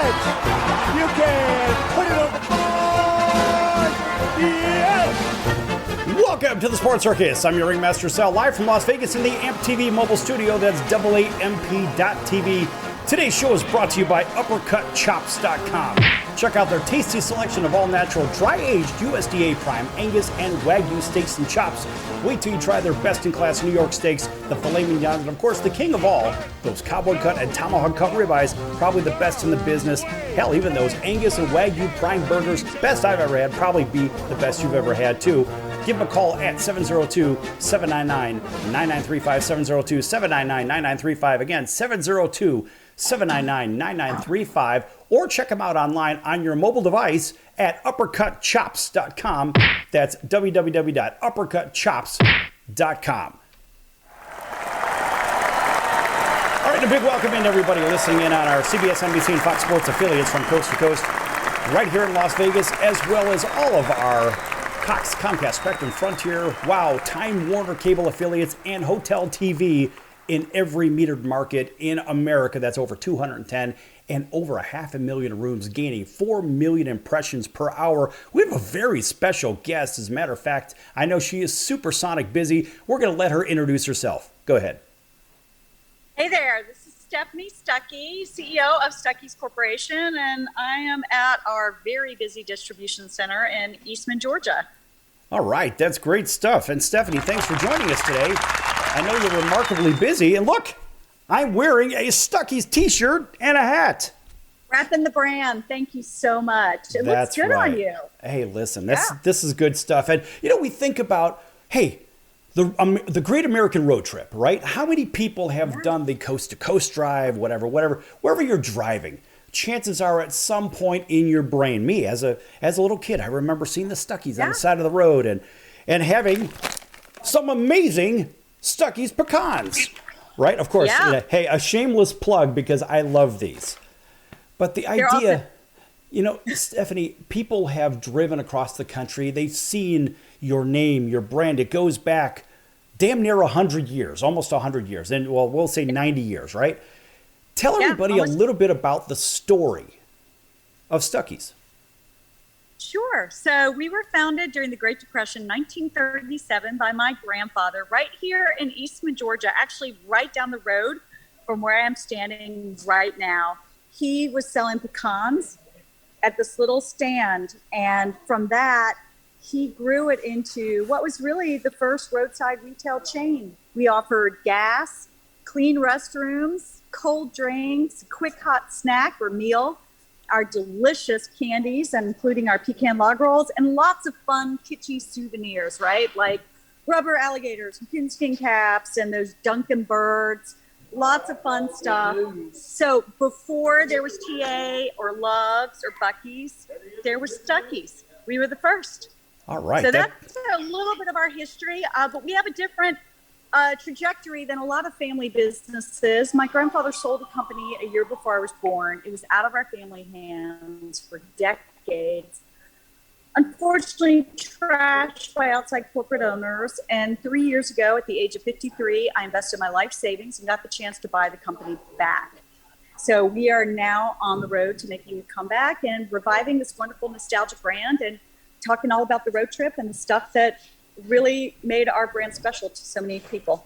You can put it on the board. Yes. Welcome to the Sports Circus. I'm your Ringmaster Sal, live from Las Vegas in the AMP TV mobile studio. That's AAMP.TV. Today's show is brought to you by UppercutChops.com. Check out their tasty selection of all-natural, dry-aged USDA Prime, Angus, and Wagyu steaks and chops. Wait till you try their best-in-class New York steaks, the filet mignon, and of course, the king of all, those cowboy cut and tomahawk cut ribeyes, probably the best in the business. Hell, even those Angus and Wagyu Prime burgers, best I've ever had, probably be the best you've ever had, too. Give them a call at 702-799-9935, 702-799-9935. Again, 702-799-9935, or check them out online on your mobile device at uppercutchops.com. That's www.uppercutchops.com. All right, a big welcome in to everybody listening in on our CBS, NBC, and Fox Sports affiliates from coast to coast, right here in Las Vegas, as well as all of our Cox, Comcast, Spectrum, Frontier, Wow, Time Warner cable affiliates, and Hotel TV in every metered market in America. That's over 210 and over 500,000 rooms, gaining 4 million impressions per hour. We have a very special guest. As a matter of fact, I know she is supersonic busy. We're going to let her introduce herself. Go ahead. Hey there, this is Stephanie Stuckey, CEO of Stuckey's Corporation, and I am at our very busy distribution center in Eastman, Georgia. All right, that's great stuff. And Stephanie, thanks for joining us today. I know you're remarkably busy, and look, I'm wearing a Stuckey's t-shirt and a hat. Repping the brand. Thank you so much. It looks good on you. Hey, listen, this is good stuff. And, you know, we think about, hey, the Great American Road Trip, right? How many people have done the coast-to-coast drive, whatever, wherever you're driving? Chances are at some point in your brain, me as a little kid, I remember seeing the Stuckeys on the side of the road and having some amazing Stuckey's pecans, right? Of course, hey, a shameless plug because I love these. But the idea, you know, Stephanie, people have driven across the country. They've seen your name, your brand. It goes back damn near 100 years, almost 100 years. And, well, we'll say 90 years, right? Tell everybody a little bit about the story of Stuckey's. Sure. So we were founded during the Great Depression, 1937, by my grandfather right here in Eastman, Georgia, actually right down the road from where I'm standing right now. He was selling pecans at this little stand, and from that, he grew it into what was really the first roadside retail chain. We offered gas, clean restrooms, cold drinks, quick hot snack or meal, our delicious candies, including our pecan log rolls, and lots of fun kitschy souvenirs, right? Like rubber alligators and coonskin caps and those Duncan birds, lots of fun stuff. So before there was TA or Love's or Buc-ee's, there was Stuckey's. We were the first. All right. So that's a little bit of our history, but we have a different trajectory than a lot of family businesses. My grandfather sold a company a year before I was born. It was out of our family hands for decades. Unfortunately, trashed by outside corporate owners. And 3 years ago, at the age of 53, I invested my life savings and got the chance to buy the company back. So we are now on the road to making a comeback and reviving this wonderful nostalgic brand and talking all about the road trip and the stuff that really made our brand special to so many people.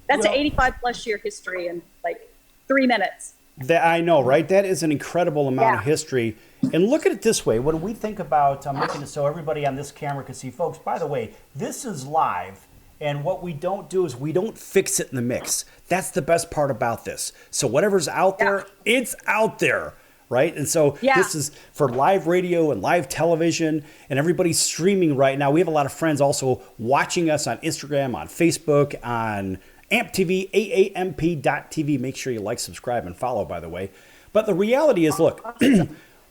That's an 85 plus year history in like 3 minutes. That I know, right? That is an incredible amount of history. And look at it this way. When we think about making it so everybody on this camera can see, folks, by the way, this is live. And what we don't do is we don't fix it in the mix. That's the best part about this. So whatever's out there, it's out there. Right? And so this is for live radio and live television, and everybody's streaming right now. We have a lot of friends also watching us on Instagram, on Facebook, on AMP TV, AAMP.TV. Make sure you like, subscribe, and follow, by the way. But the reality is, look,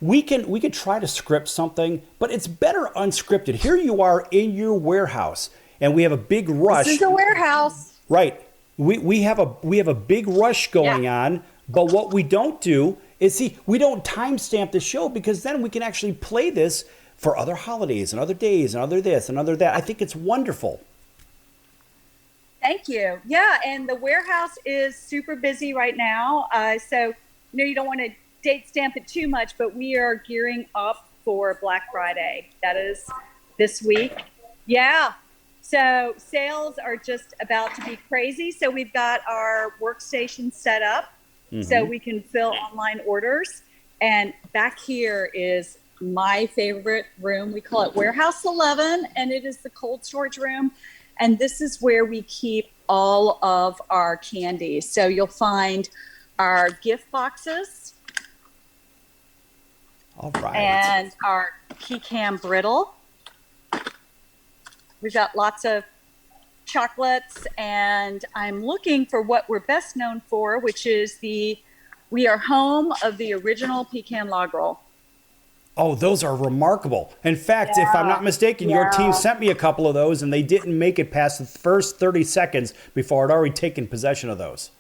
we could try to script something, but it's better unscripted. Here you are in your warehouse, and we have a big rush. This is a warehouse. Right. We have a big rush going on, but what we don't do is, see, we don't timestamp the show because then we can actually play this for other holidays and other days and other this and other that. I think it's wonderful. Thank you. Yeah, and the warehouse is super busy right now. So, you know, you don't want to date stamp it too much, but we are gearing up for Black Friday. That is this week. Yeah. So sales are just about to be crazy. So we've got our workstation set up so we can fill online orders. And back here is my favorite room. We call it Warehouse 11, and it is the cold storage room. And this is where we keep all of our candy. So you'll find our gift boxes. All right. And our pecan brittle. We've got lots of chocolates, and I'm looking for what we're best known for, which is we are home of the original pecan log roll. Oh, those are remarkable. In fact, if I'm not mistaken, your team sent me a couple of those, and they didn't make it past the first 30 seconds before I'd already taken possession of those.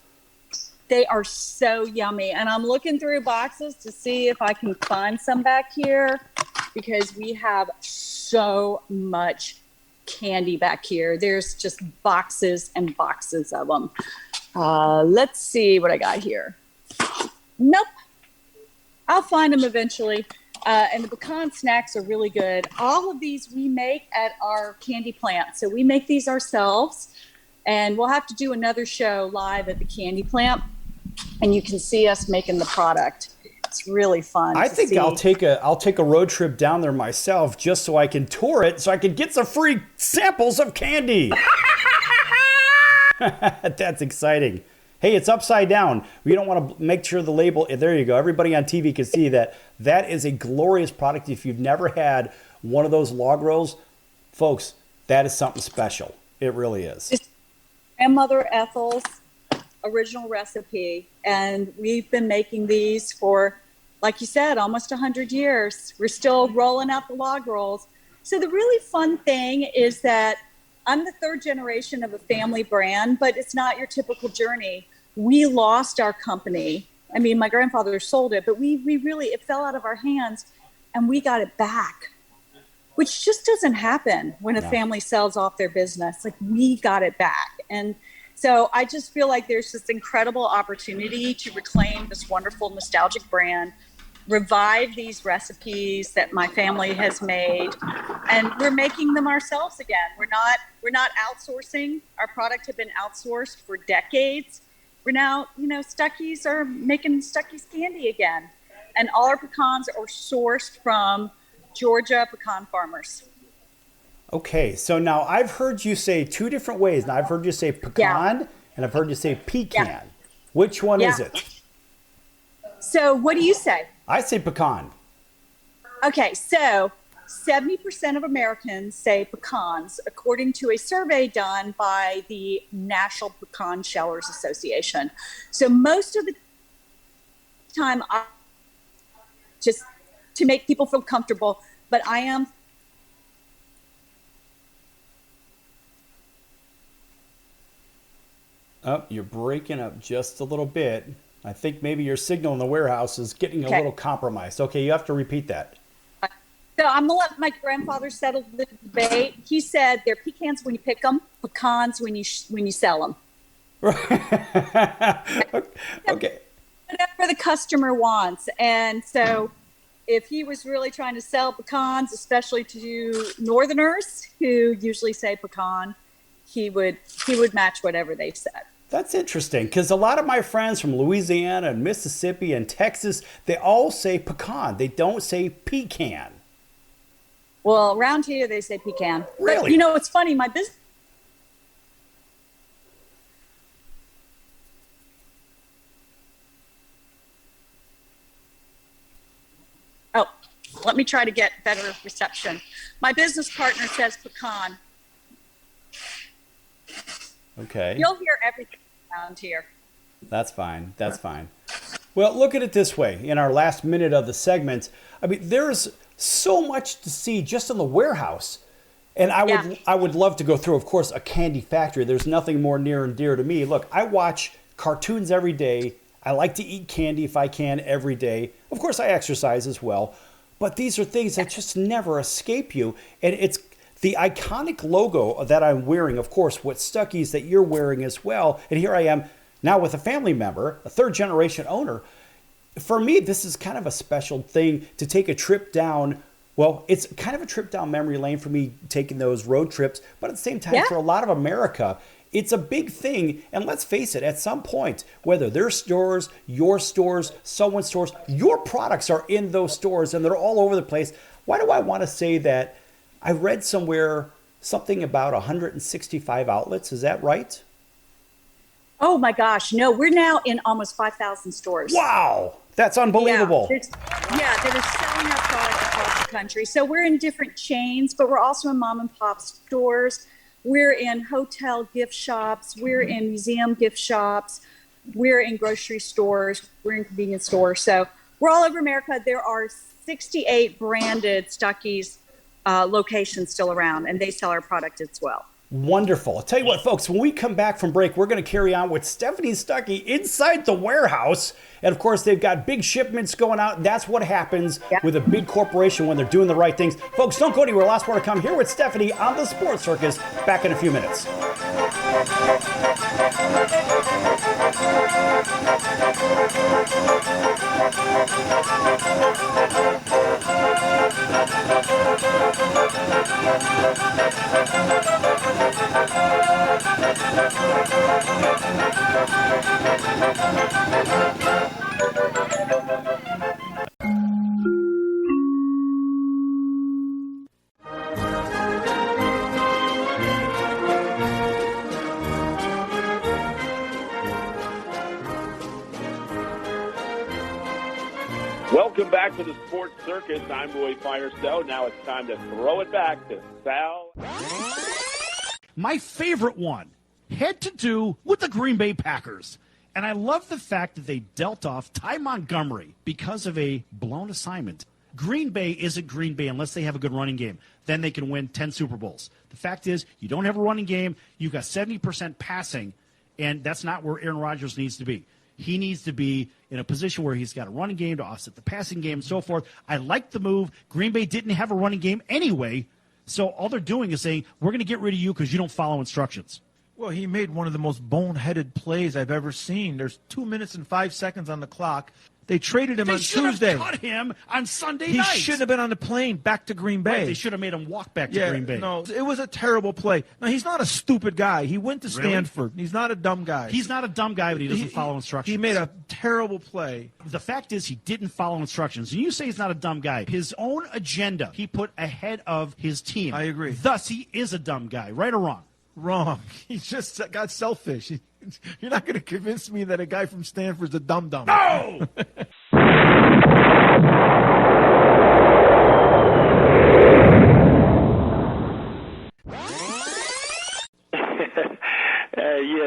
They are so yummy. And I'm looking through boxes to see if I can find some back here, because we have so much candy back here. There's just boxes and boxes of them. Let's see what I got here. Nope. I'll find them eventually. And the pecan snacks are really good. All of these we make at our candy plant. So we make these ourselves, and we'll have to do another show live at the candy plant, and you can see us making the product. It's really fun. I think I'll take a road trip down there myself just so I can tour it, so I can get some free samples of candy. That's exciting. Hey, it's upside down. You don't want to make sure the label, there you go. Everybody on TV can see that. That is a glorious product. If you've never had one of those log rolls, folks, that is something special. It really is. It's Grandmother Ethel's original recipe, and we've been making these for, like you said, almost 100 years. We're still rolling out the log rolls. So the really fun thing is that I'm the third generation of a family brand, but it's not your typical journey. We lost our company. I mean, my grandfather sold it, but we really, it fell out of our hands, and we got it back, which just doesn't happen when a family sells off their business. Like, we got it back. And so I just feel like there's this incredible opportunity to reclaim this wonderful nostalgic brand, revive these recipes that my family has made, and we're making them ourselves again. We're not outsourcing. Our product had been outsourced for decades. We're now, Stuckies are making Stuckies candy again. And all our pecans are sourced from Georgia pecan farmers. Okay, so now I've heard you say two different ways. Now I've heard you say pecan, and I've heard you say pecan. Yeah. Which one is it? So what do you say? I say pecan. Okay, so 70% of Americans say pecans, according to a survey done by the National Pecan Shellers Association. So most of the time, just to make people feel comfortable, but I am. Oh, you're breaking up just a little bit. I think maybe your signal in the warehouse is getting a little compromised. Okay, you have to repeat that. So I'm going to let my grandfather settle the debate. He said they're pecans when you pick them, pecans when you sell them. Okay. Whatever the customer wants. And so if he was really trying to sell pecans, especially to Northerners who usually say pecan, he would match whatever they said. That's interesting, because a lot of my friends from Louisiana and Mississippi and Texas, they all say pecan. They don't say pecan. Well, around here they say pecan. Really? But, it's funny. My business. Oh, let me try to get better reception. My business partner says pecan. Okay. You'll hear everything around here. That's fine. That's fine. Well, look at it this way. In our last minute of the segment, I mean, there's so much to see just in the warehouse. And I would love to go through, of course, a candy factory. There's nothing more near and dear to me. Look, I watch cartoons every day. I like to eat candy if I can every day. Of course, I exercise as well. But these are things that just never escape you. And it's the iconic logo that I'm wearing, of course, what Stuckey's that you're wearing as well. And here I am now with a family member, a third generation owner. for me, this is kind of a special thing to take a trip down. Well, it's kind of a trip down memory lane for me taking those road trips, but at the same time, for a lot of America, it's a big thing. And let's face it, at some point, whether their stores, your stores, someone's stores, your products are in those stores and they're all over the place. Why do I want to say that? I read somewhere something about 165 outlets. Is that right? Oh my gosh. No, we're now in almost 5,000 stores. Wow. That's unbelievable. That are selling our products across the country. So we're in different chains, but we're also in mom and pop stores. We're in hotel gift shops. We're in museum gift shops. We're in grocery stores. We're in convenience stores. So we're all over America. There are 68 branded Stuckey's locations still around, and they sell our product as well. Wonderful. I'll tell you what, folks, when we come back from break, we're going to carry on with Stephanie Stuckey inside the warehouse. And of course, they've got big shipments going out. That's what happens with a big corporation when they're doing the right things. Folks, don't go anywhere. Last more to come here with Stephanie on the Sports Circus. Back in a few minutes. Welcome back to the Sports Circus. I'm Roy Firestone. Now it's time to throw it back to Sal. My favorite one had to do with the Green Bay Packers. And I love the fact that they dealt off Ty Montgomery because of a blown assignment. Green Bay isn't Green Bay unless they have a good running game. Then they can win 10 Super Bowls. The fact is, you don't have a running game. You've got 70% passing, and that's not where Aaron Rodgers needs to be. He needs to be in a position where he's got a running game to offset the passing game and so forth. I like the move. Green Bay didn't have a running game anyway, so all they're doing is saying, we're going to get rid of you because you don't follow instructions. Well, he made one of the most boneheaded plays I've ever seen. There's 2 minutes and 5 seconds on the clock. They traded him on Tuesday. They should have cut him on Sunday night. He shouldn't have been on the plane back to Green Bay. Right, they should have made him walk back to Green Bay. No, it was a terrible play. Now, he's not a stupid guy. He went to Stanford. He's not a dumb guy. He's not a dumb guy, but he doesn't follow instructions. He made a terrible play. The fact is he didn't follow instructions. And you say he's not a dumb guy. His own agenda he put ahead of his team. I agree. Thus, he is a dumb guy. Right or wrong? Wrong. He just got selfish. You're not going to convince me that a guy from Stanford's a dum-dum. No!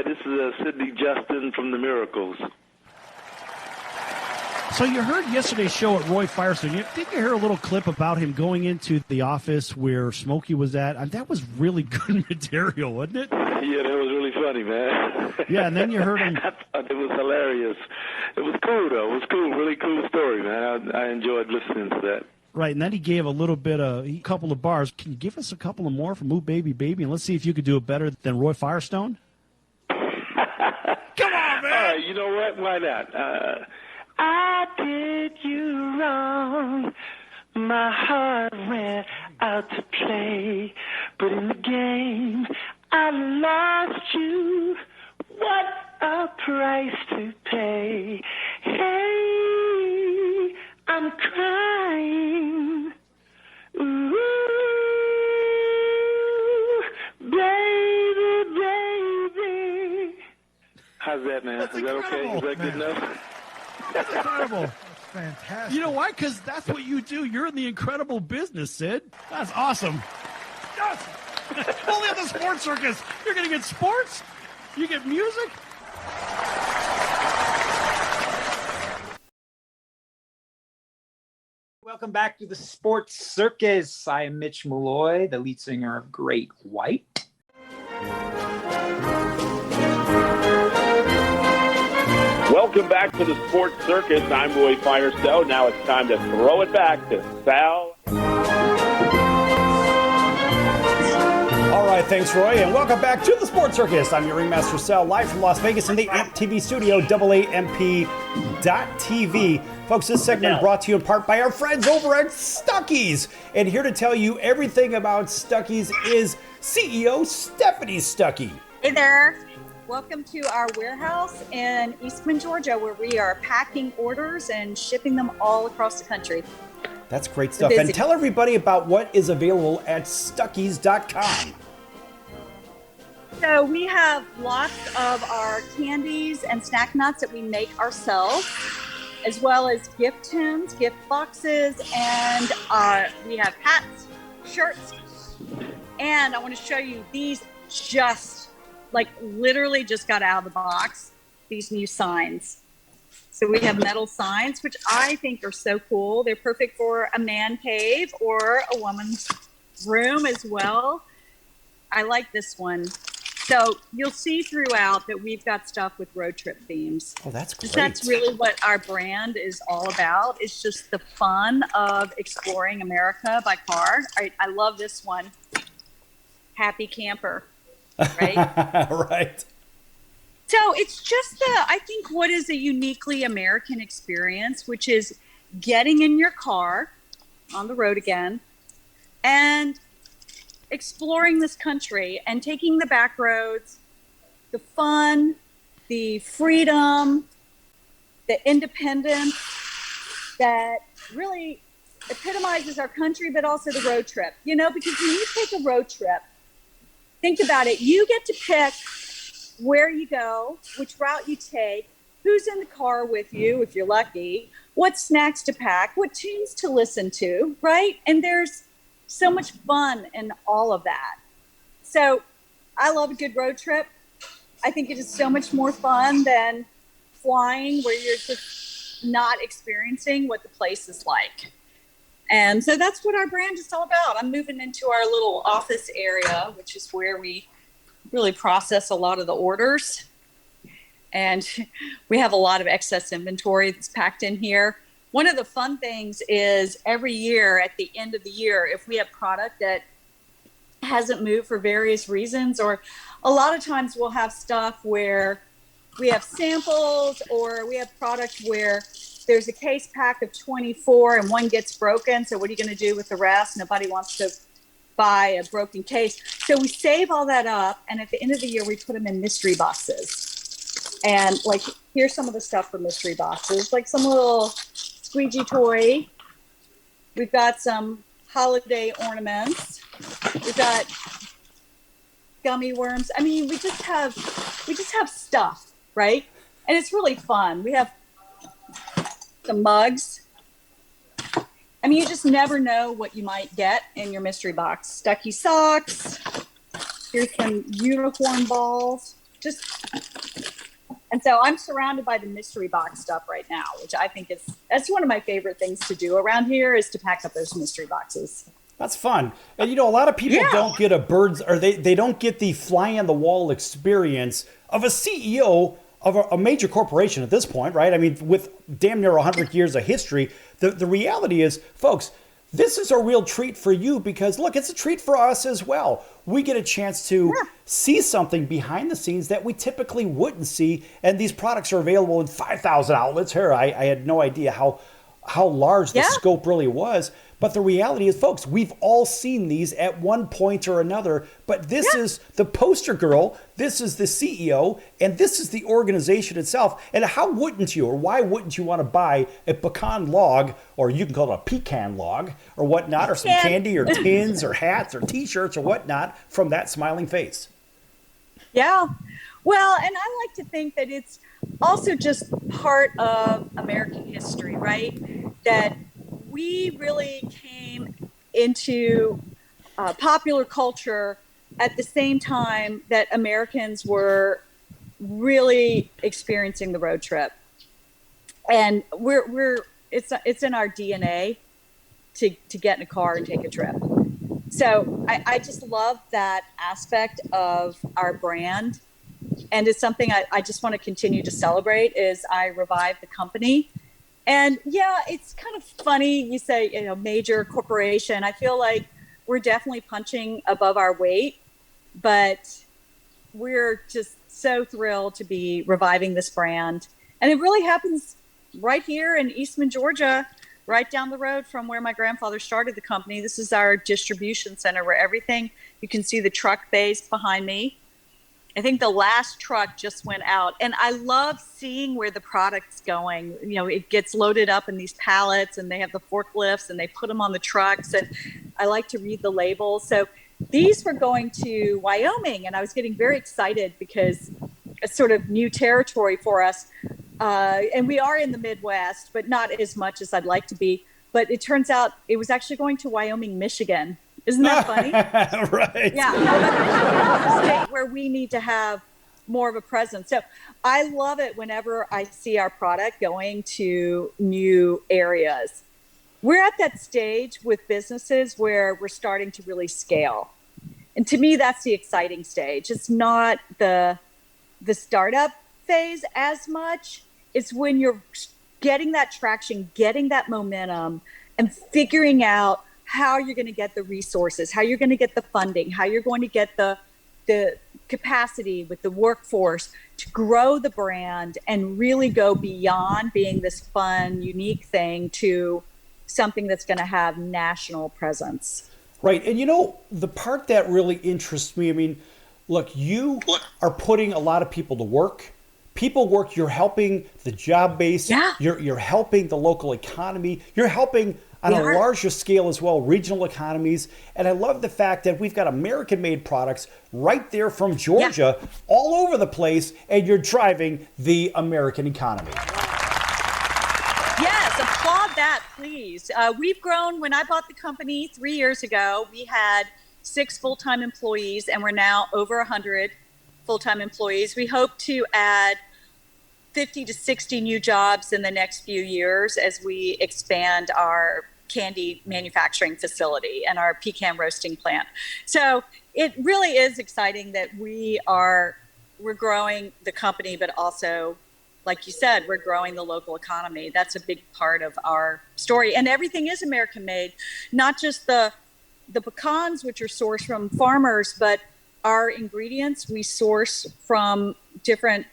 This is Sidney Justin from the Miracles. So you heard yesterday's show at Roy Firestone. Did you hear a little clip about him going into the office where Smokey was at? And that was really good material, wasn't it? Yeah, that was really funny, man. Yeah, and then you heard him. I thought it was hilarious. It was cool, though. It was cool. Really cool story, man. I enjoyed listening to that. Right, and then he gave a couple of bars. Can you give us a couple of more from Ooh Baby Baby? And let's see if you could do it better than Roy Firestone. Come on, man! All right, you know what? Why not? I did you wrong. My heart went out to play. But in the game, I lost you. What a price to pay. Hey, I'm crying. Ooh, baby, baby. How's that, man? That's Is that okay? Is that good enough? That's incredible. That's fantastic. You know why? Because that's what you do. You're in the incredible business, Sid. That's awesome. Yes! Only on the Sports Circus. You're going to get sports. You get music. Welcome back to the Sports Circus. I am Mitch Malloy, the lead singer of Great White. Welcome back to the Sports Circus. I'm Roy Firestone. Now it's time to throw it back to Sal. All right, thanks, Roy, and welcome back to the Sports Circus. I'm your Ringmaster Sal, live from Las Vegas in the AMP TV studio, AAMP.TV. Folks, this segment brought to you in part by our friends over at Stuckey's. And here to tell you everything about Stuckey's is CEO Stephanie Stuckey. Hey there. Welcome to our warehouse in Eastman, Georgia, where we are packing orders and shipping them all across the country. That's great stuff. And tell everybody about what is available at Stuckeys.com. So we have lots of our candies and snack nuts that we make ourselves, as well as gift tins, gift boxes, and we have hats, shirts, and I want to show you these literally just got out of the box, these new signs. So we have metal signs, which I think are so cool. They're perfect for a man cave or a woman's room as well. I like this one. So you'll see throughout that we've got stuff with road trip themes. Oh, that's great. That's really what our brand is all about. It's just the fun of exploring America by car. I love this one. Happy camper, right? Right. So it's just I think what is a uniquely American experience, which is getting in your car on the road again and exploring this country and taking the back roads, the fun, the freedom, the independence that really epitomizes our country, but also the road trip. You know, because when you take a road trip, think about it, you get to pick where you go, which route you take, who's in the car with you, if you're lucky, what snacks to pack, what tunes to listen to, right? And there's so much fun in all of that. So I love a good road trip. I think it is so much more fun than flying where you're just not experiencing what the place is like. And so that's what our brand is all about. I'm moving into our little office area, which is where we really process a lot of the orders. And we have a lot of excess inventory that's packed in here. One of the fun things is every year at the end of the year, if we have product that hasn't moved for various reasons, or a lot of times we'll have stuff where we have samples or we have product where there's a case pack of 24 and one gets broken. So what are you going to do with the rest? Nobody wants to buy a broken case. So we save all that up. And at the end of the year, we put them in mystery boxes. And like, here's some of the stuff for mystery boxes, like some little squeegee toy. We've got some holiday ornaments. We've got gummy worms. I mean, we just have stuff, right? And it's really fun. We have some mugs. I mean, you just never know what you might get in your mystery box. Stuckey socks. Here's some unicorn balls. And so I'm surrounded by the mystery box stuff right now, which I think that's one of my favorite things to do around here is to pack up those mystery boxes. That's fun. And you know, a lot of people don't get they don't get the fly on the wall experience of a CEO of a major corporation at this point, right? I mean, with damn near 100 years of history, the reality is, folks, this is a real treat for you because, look, it's a treat for us as well. We get a chance to see something behind the scenes that we typically wouldn't see, and these products are available in 5,000 outlets. Here, I had no idea how large the scope really was. But the reality is, folks, we've all seen these at one point or another. But this is the poster girl, this is the CEO, and this is the organization itself. And how wouldn't you, or why wouldn't you want to buy a pecan log, or you can call it a pecan log, or whatnot, or some candy, or tins, or hats, or T-shirts, or whatnot from that smiling face? Yeah. Well, and I like to think that it's also just part of American history, right? That we really came into popular culture at the same time that Americans were really experiencing the road trip. And it's in our DNA to get in a car and take a trip. So I just love that aspect of our brand. And it's something I just want to continue to celebrate as I revive the company. And yeah, it's kind of funny. You say, major corporation. I feel like we're definitely punching above our weight. but we're just so thrilled to be reviving this brand. And it really happens right here in Eastman, Georgia, right down the road from where my grandfather started the company. This is our distribution center where everything, you can see the truck bays behind me. I think the last truck just went out, and I love seeing where the product's going. You know, it gets loaded up in these pallets, and they have the forklifts, and they put them on the trucks, and I like to read the labels. So these were going to Wyoming, and I was getting very excited because it's sort of new territory for us. And we are in the Midwest, but not as much as I'd like to be. But it turns out it was actually going to Wyoming, Michigan. Isn't that funny? Right. Yeah. State where we need to have more of a presence. So I love it whenever I see our product going to new areas. We're at that stage with businesses where we're starting to really scale. And to me, that's the exciting stage. It's not the startup phase as much. It's when you're getting that traction, getting that momentum, and figuring out how you're going to get the resources, how you're going to get the funding, how you're going to get the capacity with the workforce to grow the brand and really go beyond being this fun, unique thing to something that's going to have national presence. Right. And you know, the part that really interests me, I mean, look, you are putting a lot of people to work. People work, you're helping the job base. Yeah. You're helping the local economy. You're helping on a larger scale as well, regional economies. And I love the fact that we've got American-made products right there from Georgia, all over the place, and you're driving the American economy. Yes, applaud that, please. We've grown. When I bought the company 3 years ago, we had 6 full-time employees, and we're now over 100 full-time employees. We hope to add 50 to 60 new jobs in the next few years as we expand our candy manufacturing facility and our pecan roasting plant. So it really is exciting that we're growing the company, but also, like you said, we're growing the local economy. That's a big part of our story. And everything is American made, not just the pecans, which are sourced from farmers, but our ingredients we source from different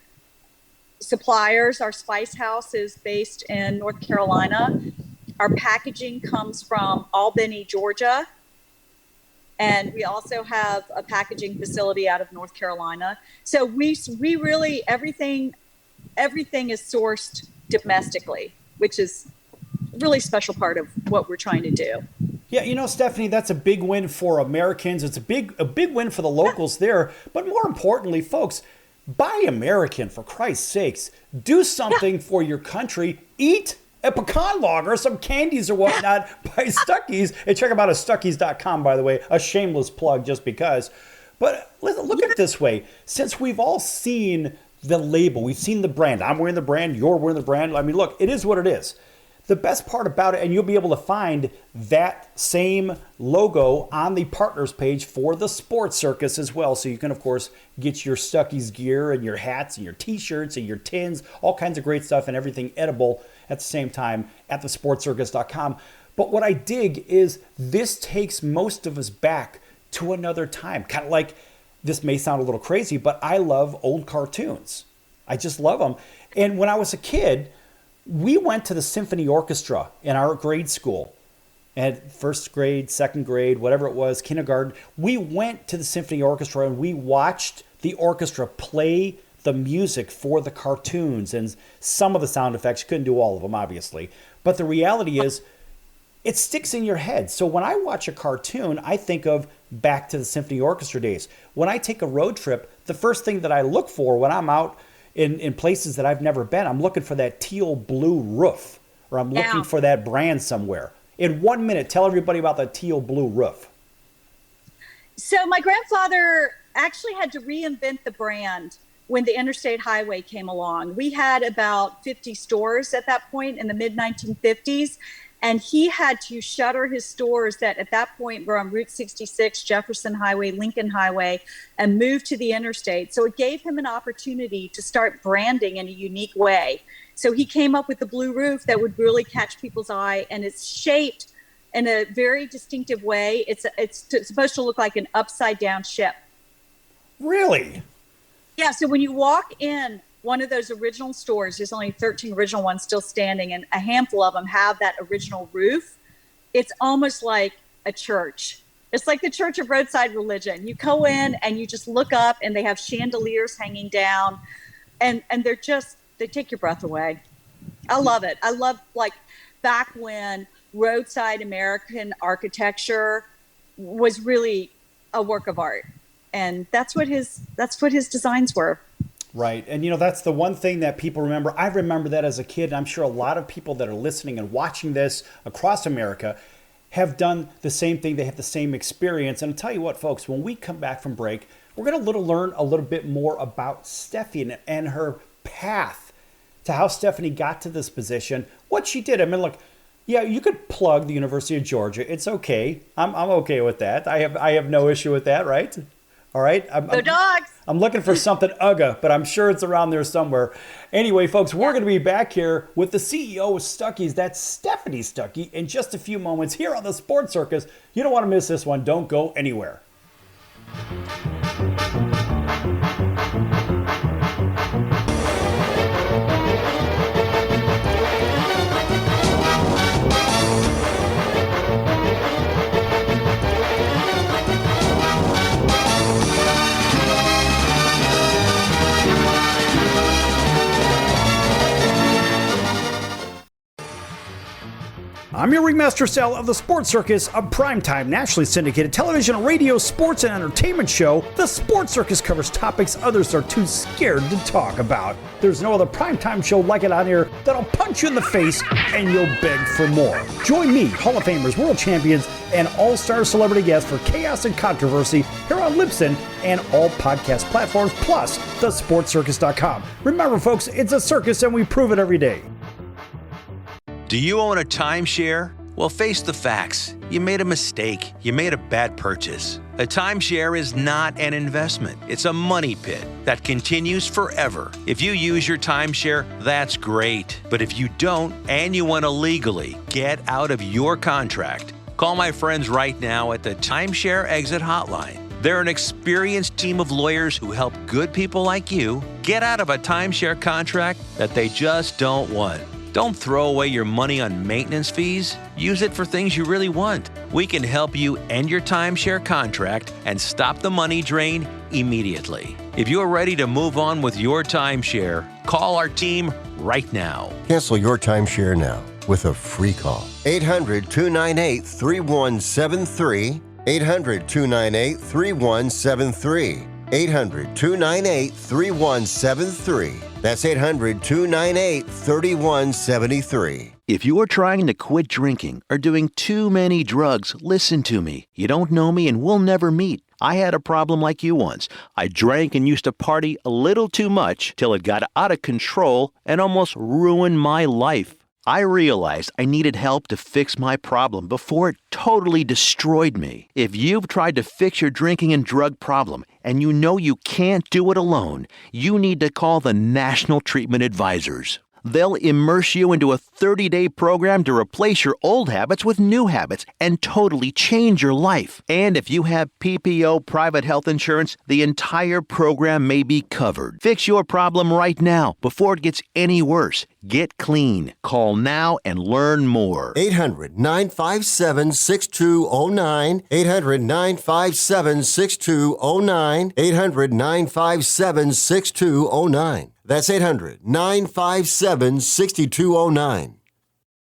suppliers. Our spice house is based in North Carolina. Our packaging comes from Albany, Georgia. And we also have a packaging facility out of North Carolina. So we really, everything is sourced domestically, which is a really special part of what we're trying to do. Yeah, you know, Stephanie, that's a big win for Americans. It's a big win for the locals there. But more importantly, folks, buy American, for Christ's sakes. Do something for your country. Eat a pecan log or some candies or whatnot by Stuckey's. And check them out at Stuckeys.com, by the way. A shameless plug just because. But look at it this way. Since we've all seen the label, we've seen the brand. I'm wearing the brand. You're wearing the brand. I mean, look, it is what it is. The best part about it, and you'll be able to find that same logo on the partners page for the Sports Circus as well. So you can, of course, get your Stuckey's gear and your hats and your T-shirts and your tins, all kinds of great stuff and everything edible at the same time at thesportscircus.com. But what I dig is this takes most of us back to another time. Kind of like, this may sound a little crazy, but I love old cartoons. I just love them. And when I was a kid, we went to the symphony orchestra in our grade school. And first grade, second grade, whatever it was, kindergarten, we went to the symphony orchestra and we watched the orchestra play the music for the cartoons and some of the sound effects. You couldn't do all of them, obviously. But the reality is, it sticks in your head. So when I watch a cartoon, I think of back to the symphony orchestra days. When I take a road trip, the first thing that I look for when I'm out in places that I've never been, I'm looking for that teal blue roof, or I'm looking for that brand somewhere. In 1 minute, tell everybody about that teal blue roof. So my grandfather actually had to reinvent the brand when the interstate highway came along. We had about 50 stores at that point in the mid-1950s, and he had to shutter his stores that at that point were on Route 66, Jefferson Highway, Lincoln Highway, and move to the interstate. So it gave him an opportunity to start branding in a unique way. So he came up with the blue roof that would really catch people's eye, and it's shaped in a very distinctive way. It's supposed to look like an upside down ship. Really? Yeah, so when you walk in one of those original stores, there's only 13 original ones still standing, and a handful of them have that original roof. It's almost like a church. It's like the Church of Roadside Religion. You go in and you just look up, and they have chandeliers hanging down, and they take your breath away. I love it. I love, like, back when roadside American architecture was really a work of art, and that's what his designs were. Right. And, that's the one thing that people remember. I remember that as a kid. And I'm sure a lot of people that are listening and watching this across America have done the same thing. They have the same experience. And I'll tell you what, folks, when we come back from break, we're going to learn a little bit more about Steffi and her path to how Stephanie got to this position, what she did. I mean, look, yeah, you could plug the University of Georgia. It's okay. I'm okay with that. I have no issue with that, right? All right. Go Dogs. I'm looking for something UGA, but I'm sure it's around there somewhere. Anyway, folks, we're going to be back here with the CEO of Stuckey's. That's Stephanie Stuckey in just a few moments here on the Sports Circus. You don't want to miss this one. Don't go anywhere. I'm your Ringmaster Sal of the Sports Circus, a primetime, nationally syndicated television, radio, sports, and entertainment show. The Sports Circus covers topics others are too scared to talk about. There's no other primetime show like it out here that'll punch you in the face and you'll beg for more. Join me, Hall of Famers, world champions, and all-star celebrity guests for chaos and controversy here on Libsyn and all podcast platforms, plus thesportscircus.com. Remember, folks, it's a circus and we prove it every day. Do you own a timeshare? Well, face the facts. You made a mistake. You made a bad purchase. A timeshare is not an investment. It's a money pit that continues forever. If you use your timeshare, that's great. But if you don't, and you want to legally get out of your contract, call my friends right now at the Timeshare Exit Hotline. They're an experienced team of lawyers who help good people like you get out of a timeshare contract that they just don't want. Don't throw away your money on maintenance fees. Use it for things you really want. We can help you end your timeshare contract and stop the money drain immediately. If you're ready to move on with your timeshare, call our team right now. Cancel your timeshare now with a free call. 800-298-3173. 800-298-3173. 800-298-3173. That's 800-298-3173. If you're trying to quit drinking or doing too many drugs, listen to me. You don't know me and we'll never meet. I had a problem like you once. I drank and used to party a little too much till it got out of control and almost ruined my life. I realized I needed help to fix my problem before it totally destroyed me. If you've tried to fix your drinking and drug problem and you know you can't do it alone, you need to call the National Treatment Advisors. They'll immerse you into a 30-day program to replace your old habits with new habits and totally change your life. And if you have PPO private health insurance, the entire program may be covered. Fix your problem right now before it gets any worse. Get clean. Call now and learn more. 800-957-6209. 800-957-6209. 800-957-6209. That's 800-957-6209.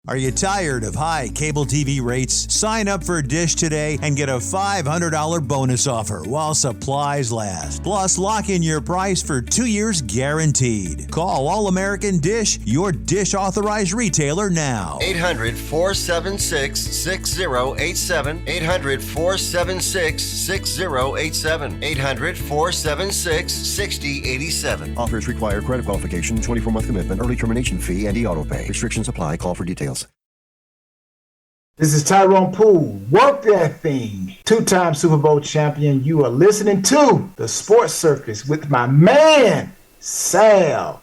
Are you tired of high cable TV rates? Sign up for Dish today and get a $500 bonus offer while supplies last. Plus, lock in your price for 2 years guaranteed. Call All American Dish, your Dish authorized retailer now. 800-476-6087. 800-476-6087. 800-476-6087. Offers require credit qualification, 24-month commitment, early termination fee, and e-auto pay. Restrictions apply. Call for details. This is Tyrone Poole. Work that thing. Two-time Super Bowl champion. You are listening to the Sports Circus with my man, Sal.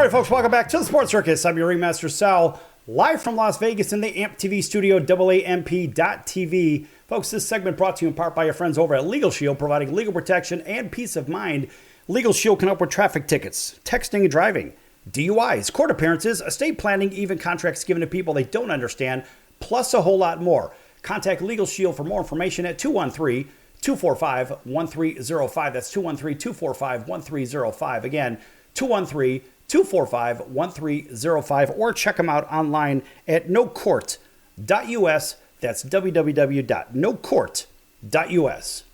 right, folks, welcome back to the Sports Circus. I'm your Ringmaster Sal, live from Las Vegas in the AMP TV studio, AAMP.TV. Folks, this segment brought to you in part by your friends over at Legal Shield, providing legal protection and peace of mind. Legal Shield can help with traffic tickets, texting and driving, DUIs, court appearances, estate planning, even contracts given to people they don't understand, plus a whole lot more. Contact Legal Shield for more information at 213-245-1305. That's 213-245-1305. Again, 213-245-1305, or check them out online at nocourt.us. That's www.nocourt.us.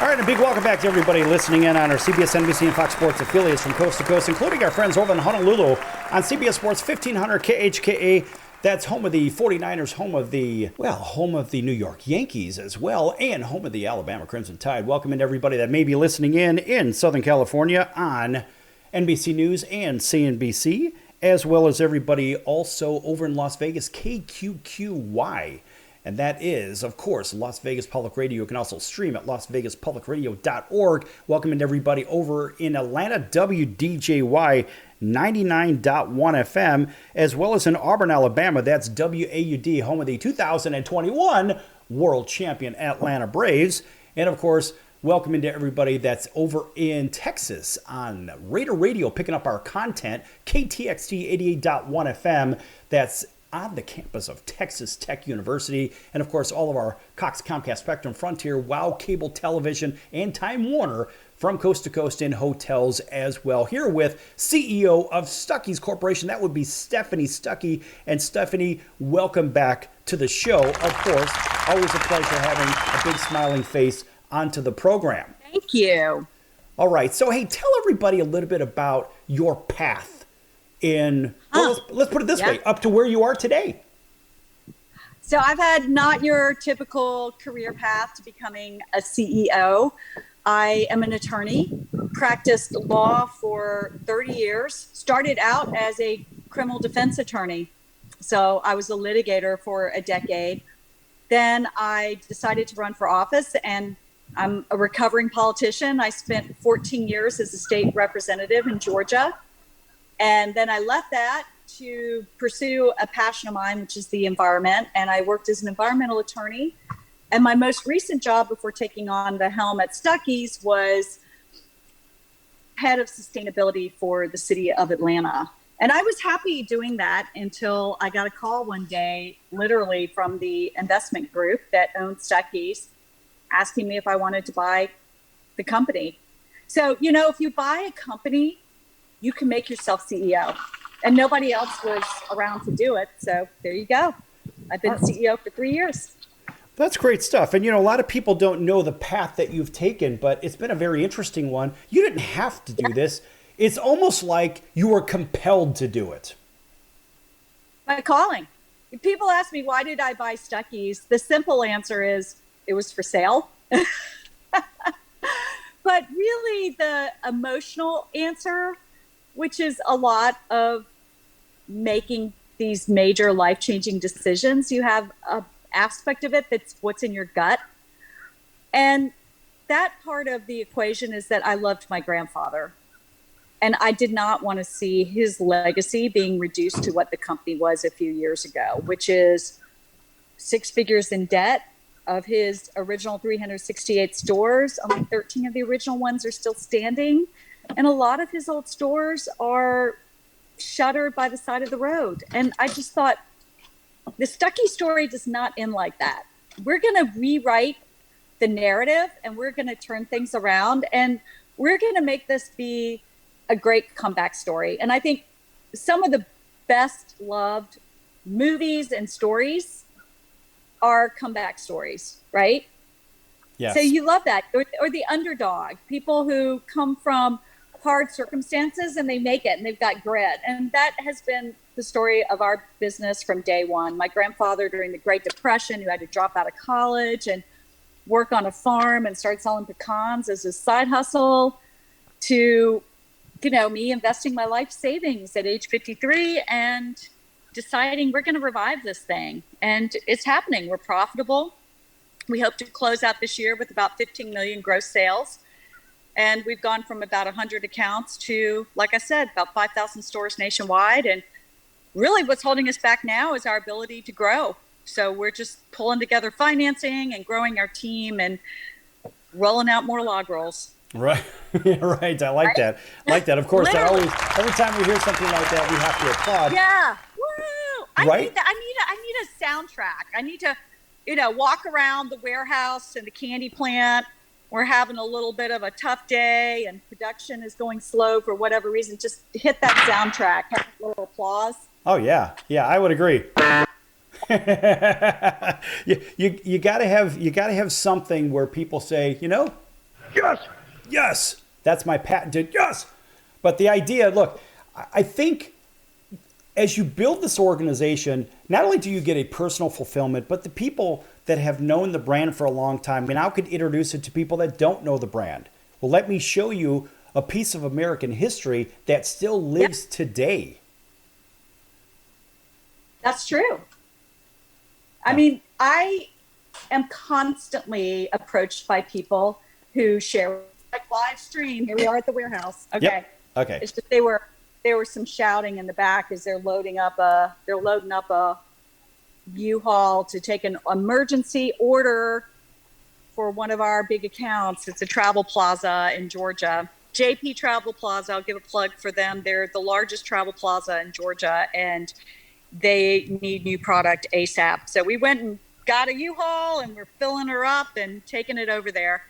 All right, a big welcome back to everybody listening in on our CBS, NBC, and Fox Sports affiliates from coast to coast, including our friends over in Honolulu on CBS Sports 1500 KHKA. That's home of the 49ers, home of the New York Yankees as well, and home of the Alabama Crimson Tide. Welcome in everybody that may be listening in Southern California on NBC News and CNBC, as well as everybody also over in Las Vegas, KQQY. And that is, of course, Las Vegas Public Radio. You can also stream at lasvegaspublicradio.org. Welcome in everybody over in Atlanta, WDJY 99.1 FM, as well as in Auburn, Alabama. That's WAUD, home of the 2021 World Champion Atlanta Braves. And, of course, welcome into everybody that's over in Texas on Raider Radio, picking up our content, KTXT 88.1 FM. That's on the campus of Texas Tech University. And, of course, all of our Cox, Comcast, Spectrum, Frontier, WOW Cable Television, and Time Warner from coast to coast in hotels as well. Here with CEO of Stuckey's Corporation, that would be Stephanie Stuckey. And Stephanie, welcome back to the show. Of course, always a pleasure having a big smiling face onto the program. Thank you. All right. So, hey, tell everybody a little bit about your path let's put it this way, up to where you are today. So I've had not your typical career path to becoming a CEO. I am an attorney, practiced law for 30 years, started out as a criminal defense attorney. So I was a litigator for a decade. Then I decided to run for office, and I'm a recovering politician. I spent 14 years as a state representative in Georgia. And then I left that to pursue a passion of mine, which is the environment. And I worked as an environmental attorney. And my most recent job before taking on the helm at Stuckey's was head of sustainability for the city of Atlanta. And I was happy doing that until I got a call one day, literally from the investment group that owned Stuckey's, asking me if I wanted to buy the company. So, if you buy a company, you can make yourself CEO. And nobody else was around to do it. So there you go. I've been CEO for 3 years. That's great stuff. And, a lot of people don't know the path that you've taken, but it's been a very interesting one. You didn't have to do this. It's almost like you were compelled to do it. My calling. If people ask me, why did I buy Stuckey's? The simple answer is it was for sale. But really the emotional answer, which is a lot of making these major life-changing decisions. You have an aspect of it that's what's in your gut. And that part of the equation is that I loved my grandfather. And I did not want to see his legacy being reduced to what the company was a few years ago, which is 6 figures in debt. Of his original 368 stores, only 13 of the original ones are still standing. And a lot of his old stores are shuttered by the side of the road. And I just thought, the Stuckey story does not end like that. We're going to rewrite the narrative, and we're going to turn things around, and we're going to make this be a great comeback story. And I think some of the best loved movies and stories are comeback stories, right? Yes. So you love that. Or the underdog, people who come from hard circumstances and they make it and they've got grit. And that has been the story of our business from day one. My grandfather during the Great Depression, who had to drop out of college and work on a farm and start selling pecans as a side hustle, to, me investing my life savings at age 53 and deciding we're going to revive this thing. And it's happening. We're profitable. We hope to close out this year with about 15 million gross sales. And we've gone from about 100 accounts to, like I said, about 5,000 stores nationwide. And really what's holding us back now is our ability to grow. So we're just pulling together financing and growing our team and rolling out more log rolls. Right. Right. I like that. Like that. Of course, that always, every time we hear something like that, we have to applaud. Yeah. Woo! I need a soundtrack. I need to, walk around the warehouse and the candy plant. We're having a little bit of a tough day and production is going slow for whatever reason. Just hit that soundtrack, have a little applause. Oh yeah. Yeah, I would agree. you gotta have something where people say, yes, that's my patented yes. But the idea, look, I think as you build this organization, not only do you get a personal fulfillment, but the people that have known the brand for a long time, now could introduce it to people that don't know the brand. Well, let me show you a piece of American history that still lives today. That's true. I mean, I am constantly approached by people who share live stream. Here we are at the warehouse. Okay. Yep. Okay. It's just there was some shouting in the back as they're loading up a U-Haul to take an emergency order for one of our big accounts. It's a travel plaza in Georgia. JP Travel Plaza. I'll give a plug for them. They're the largest travel plaza in Georgia, and they need new product ASAP. So we went and got a U-Haul, and we're filling her up and taking it over there.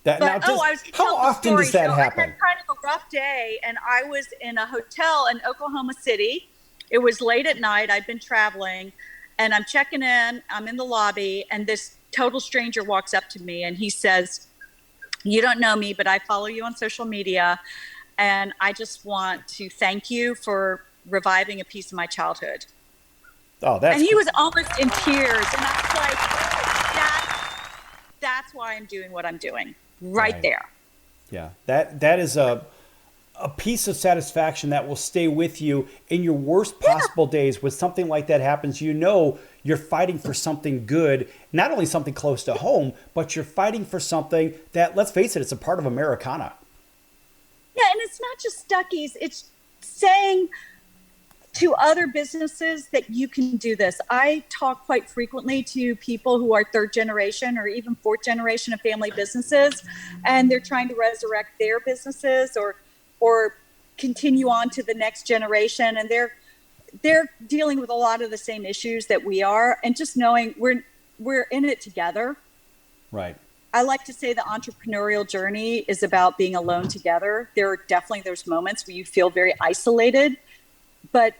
How often does that happen? I had kind of a rough day, and I was in a hotel in Oklahoma City. It was late at night. I'd been traveling, and I'm checking in. I'm in the lobby, and this total stranger walks up to me, and he says, "You don't know me, but I follow you on social media, and I just want to thank you for reviving a piece of my childhood." Oh, that's. And he was almost in tears, and I was like, "That's why I'm doing what I'm doing." Right there. Yeah, that is a piece of satisfaction that will stay with you in your worst possible days. When something like that happens, you're fighting for something good, not only something close to home, but you're fighting for something that, let's face it, it's a part of Americana. Yeah, and it's not just Stuckey's. It's saying to other businesses that you can do this. I talk quite frequently to people who are third generation or even fourth generation of family businesses, and they're trying to resurrect their businesses or continue on to the next generation, and they're dealing with a lot of the same issues that we are, and just knowing we're in it together. Right. I like to say the entrepreneurial journey is about being alone together. There's moments where you feel very isolated, but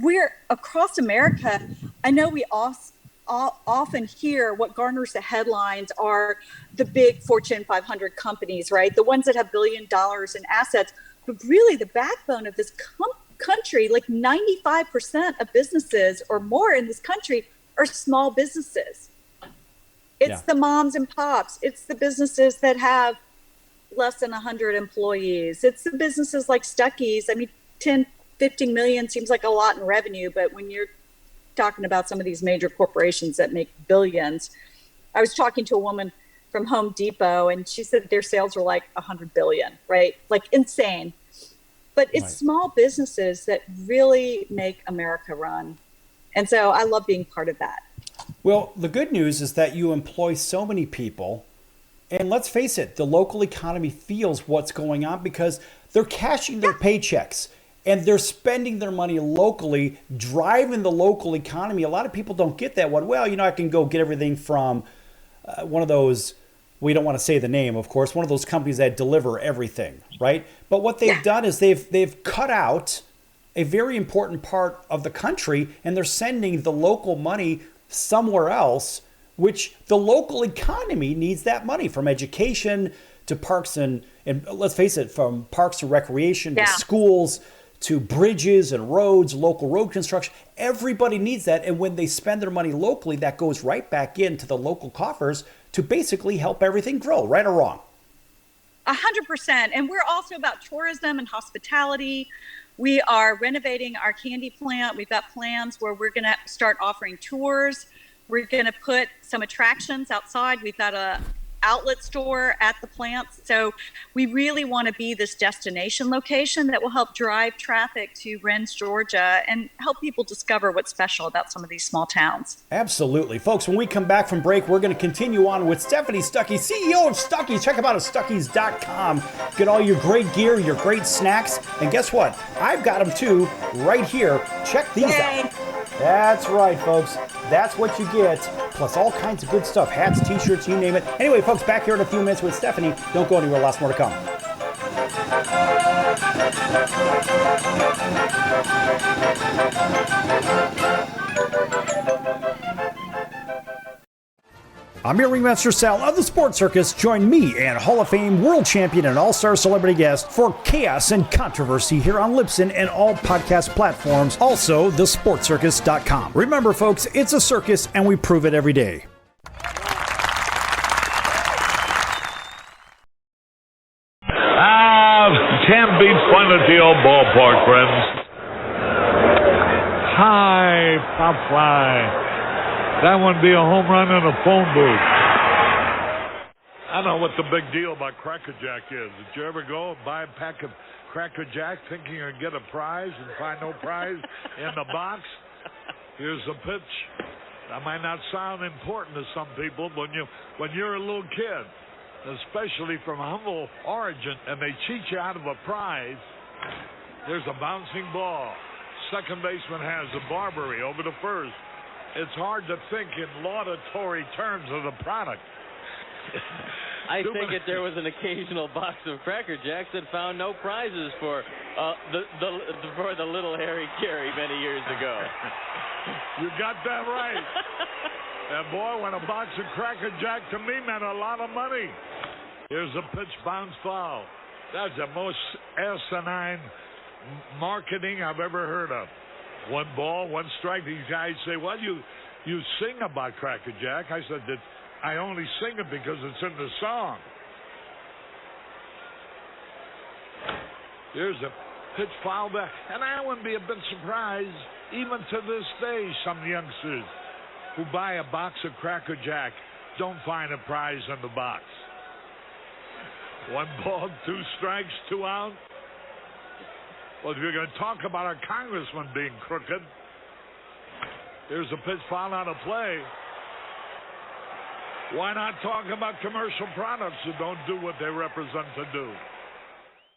we're across America. I know we often hear what garners the headlines are the big Fortune 500 companies, right? The ones that have $1 billion in assets. But really the backbone of this country, like 95% of businesses or more in this country are small businesses. It's the moms and pops. It's the businesses that have less than 100 employees. It's the businesses like Stuckey's. I mean, 10, 15 million seems like a lot in revenue, but when you're talking about some of these major corporations that make billions, I was talking to a woman from Home Depot, and she said their sales were like 100 billion, right? Like insane. But it's small businesses that really make America run. And so I love being part of that. Well, the good news is that you employ so many people, and let's face it, the local economy feels what's going on because they're cashing their paychecks. And they're spending their money locally, driving the local economy. A lot of people don't get that one. Well, I can go get everything from one of those, we don't want to say the name, of course, one of those companies that deliver everything, right? But what they've done is they've cut out a very important part of the country, and they're sending the local money somewhere else, which the local economy needs that money, from education to parks and let's face it, from parks to recreation to schools to bridges and roads, local road construction. Everybody needs that. And when they spend their money locally, that goes right back into the local coffers to basically help everything grow, right or wrong. 100%. And we're also about tourism and hospitality. We are renovating our candy plant. We've got plans where we're going to start offering tours. We're going to put some attractions outside. We've got outlet store at the plants. So we really want to be this destination location that will help drive traffic to Rennes, Georgia, and help people discover what's special about some of these small towns. Absolutely. Folks, when we come back from break, we're going to continue on with Stephanie Stuckey, CEO of Stuckey. Check them out at stuckeys.com. Get all your great gear, your great snacks. And guess what? I've got them too right here. Check these out. That's right, folks. That's what you get. Plus all kinds of good stuff. Hats, t-shirts, you name it. Anyway, folks, back here in a few minutes with Stephanie. Don't go anywhere. Lots more to come. I'm your Ringmaster Sal of the Sports Circus. Join me and Hall of Fame world champion and all-star celebrity guest for chaos and controversy here on Libsyn and all podcast platforms. Also, thesportscircus.com. Remember, folks, it's a circus and we prove it every day. Can't beat fun at the old ballpark, friends. High pop fly. That would be a home run in a phone booth. I don't know what the big deal about Cracker Jack is. Did you ever go and buy a pack of Cracker Jack thinking you're going to get a prize and find no prize in the box? Here's the pitch. That might not sound important to some people, but when you're a little kid, especially from humble origin, and they cheat you out of a prize, there's a bouncing ball. Second baseman has a Barbary over to first. It's hard to think in laudatory terms of the product. I think if there was an occasional box of Cracker Jacks that found no prizes for the little Harry Carey many years ago. You got that right. And boy, when a box of Cracker Jack to me meant a lot of money. Here's a pitch, bounce foul. That's the most asinine marketing I've ever heard of. 1 ball, 1 strike. These guys say, well, you sing about Cracker Jack. I said that I only sing it because it's in the song. Here's a pitch foul back. And I wouldn't be a bit surprised, even to this day, some youngsters who buy a box of Cracker Jack don't find a prize in the box. 1 ball, 2 strikes, 2 out. Well, if you're going to talk about our congressman being crooked, here's a pitch foul out of play. Why not talk about commercial products that don't do what they represent to do?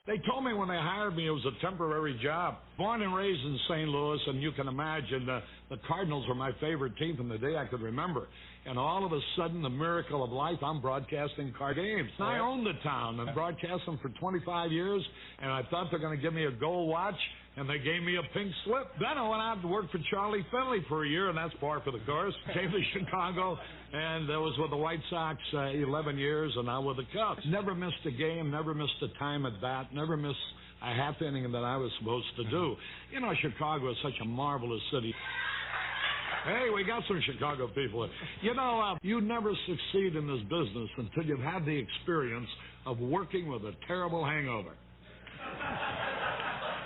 They told me when they hired me it was a temporary job. Born and raised in St. Louis, and you can imagine the Cardinals were my favorite team from the day I could remember. And all of a sudden, the miracle of life, I'm broadcasting Card games. And I own the town and broadcast them for 25 years, and I thought they're going to give me a gold watch, and they gave me a pink slip. Then I went out to work for Charlie Finley for a year, and that's par for the course. Came to Chicago, and I was with the White Sox 11 years, and now with the Cubs. Never missed a game, never missed a time at bat, never missed a half inning that I was supposed to do. You know, Chicago is such a marvelous city. Hey, we got some Chicago people. You know, you never succeed in this business until you've had the experience of working with a terrible hangover.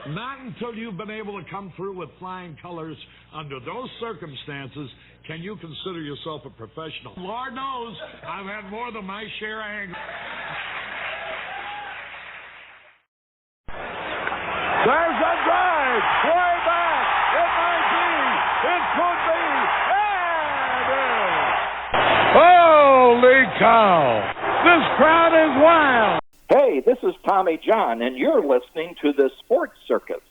Not until you've been able to come through with flying colors under those circumstances can you consider yourself a professional. Lord knows, I've had more than my share of hangovers. There's a drive, way back. It might be. It could be. And it is. Holy cow! This crowd is wild. Hey, this is Tommy John, and you're listening to the Sports Circus.